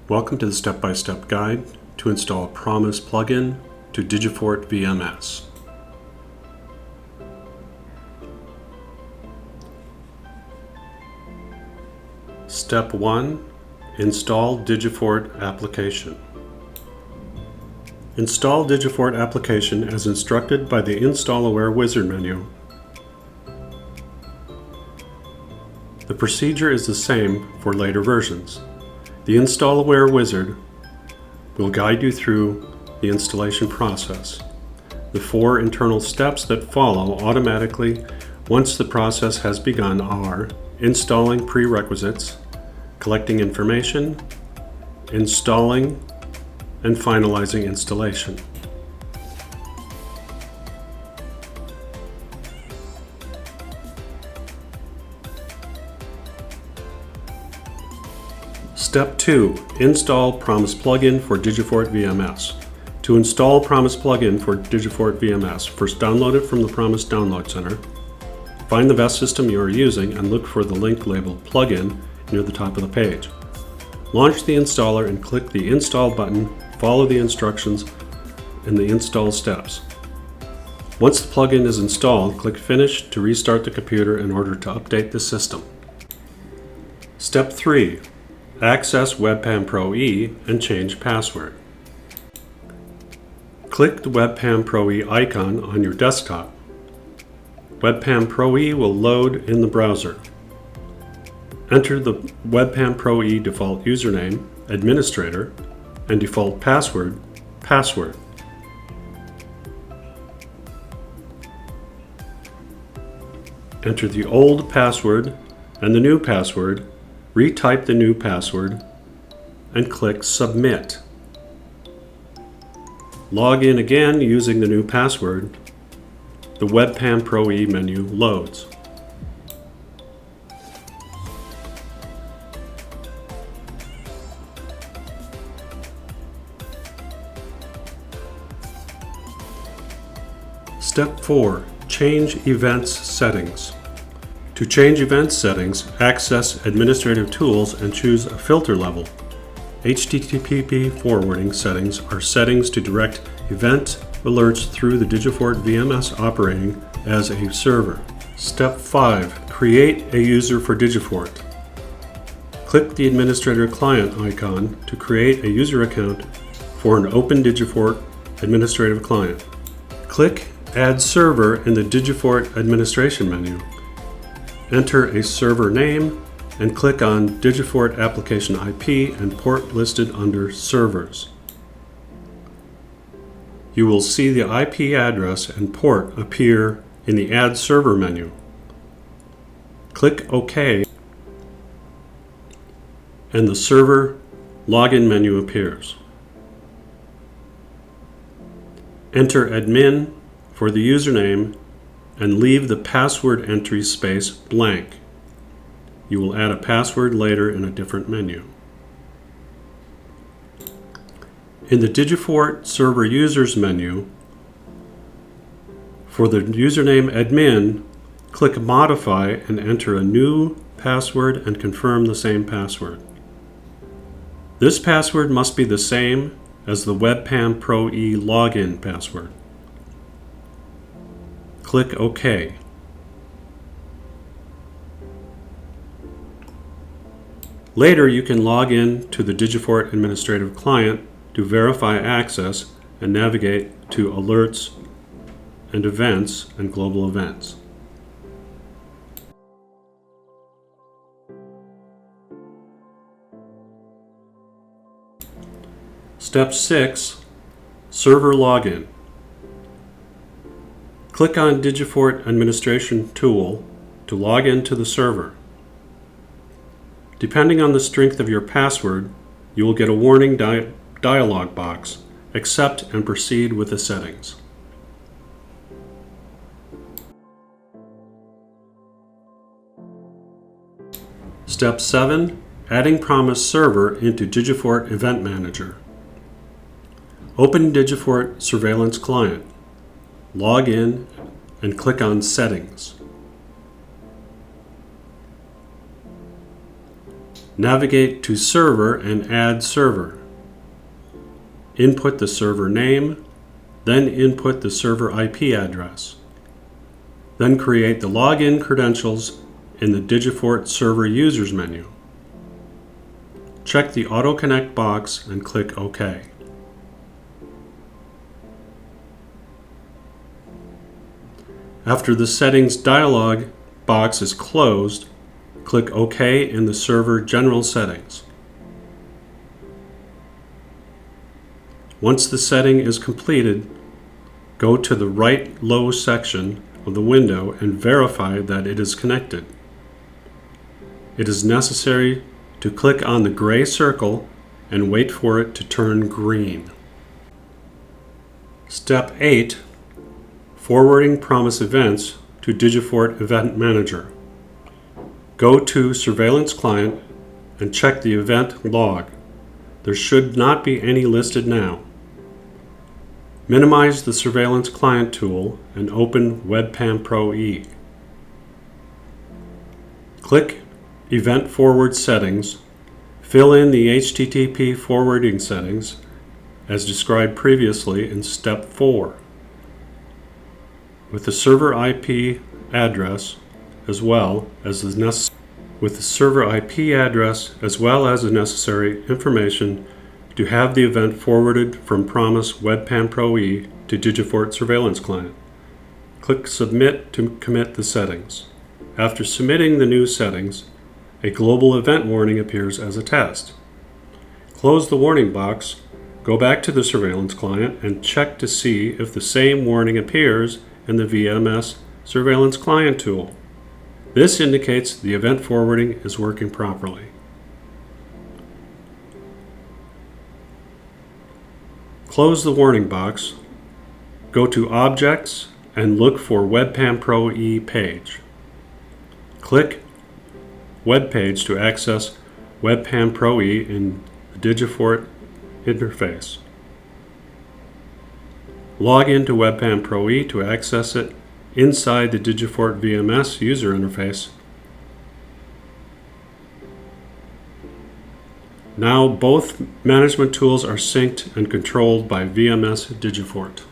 Welcome to the step-by-step guide to install a Promise plugin to Digifort VMS. Step 1. Install Digifort application. Install Digifort application as instructed by the Install Aware Wizard menu. The procedure is the same for later versions. The Install Aware Wizard will guide you through the installation process. The 4 internal steps that follow automatically once the process has begun are installing prerequisites, collecting information, installing, and finalizing installation. Step 2. Install Promise plugin for Digifort VMS. To install Promise plugin for Digifort VMS, first download it from the Promise Download Center. Find the VES system you are using and look for the link labeled Plugin near the top of the page. Launch the installer and click the Install button. Follow the instructions in the install steps. Once the plugin is installed, click Finish to restart the computer in order to update the system. Step 3. Access WebPAM ProE and change password. Click the WebPAM ProE icon on your desktop. WebPAM ProE will load in the browser. Enter the WebPAM ProE default username, administrator, and default password, password. Enter the old password and the new password. Retype the new password and click Submit. Log in again using the new password. The WebPAM ProE menu loads. Step 4. Change Events Settings. To change events settings, access Administrative Tools and choose a filter level. HTTP forwarding settings are settings to direct event alerts through the Digifort VMS operating as a server. Step 5. Create a user for Digifort. Click the Administrator Client icon to create a user account for an open Digifort administrative client. Click Add Server in the Digifort Administration menu. Enter a server name and click on Digifort Application IP and port listed under Servers. You will see the IP address and port appear in the Add Server menu. Click OK and the Server Login menu appears. Enter admin for the username and leave the password entry space blank. You will add a password later in a different menu. In the Digifort Server Users menu, for the username admin, click Modify and enter a new password and confirm the same password. This password must be the same as the WebPAM ProE login password. Click OK. Later, you can log in to the Digifort Administrative Client to verify access and navigate to Alerts and Events and Global Events. Step 6. Server Login. Click on Digifort Administration Tool to log into the server. Depending on the strength of your password, you will get a warning dialog box. Accept and proceed with the settings. Step 7. Adding Promise Server into Digifort Event Manager. Open Digifort Surveillance Client. Log in and click on Settings. Navigate to Server and add server. Input the server name, then input the server IP address. Then create the login credentials in the Digifort Server Users menu. Check the Auto Connect box and click OK. After the Settings dialog box is closed, click OK in the Server General Settings. Once the setting is completed, go to the right low section of the window and verify that it is connected. It is necessary to click on the gray circle and wait for it to turn green. Step 8. Forwarding promise events to Digifort Event Manager. Go to Surveillance Client and check the event log. There should not be any listed now. Minimize the Surveillance Client tool and open WebPAM ProE. Click Event Forward Settings. Fill in the HTTP forwarding settings as described previously in Step 4. With the server IP address as well as the necessary information to have the event forwarded from Promise WebPAM ProE to Digifort Surveillance Client. Click Submit to commit the settings. After submitting the new settings, a global event warning appears as a test. Close the warning box, go back to the Surveillance Client, and check to see if the same warning appears in the VMS Surveillance Client tool. This indicates the event forwarding is working properly. Close the warning box, go to Objects, and look for WebPAM ProE page. Click Web Page to access WebPAM ProE in the Digifort interface. Log into WebPAM ProE to access it inside the Digifort VMS user interface. Now both management tools are synced and controlled by VMS Digifort.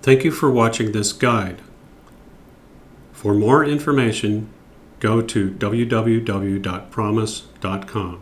Thank you for watching this guide. For more information, go to www.promise.com.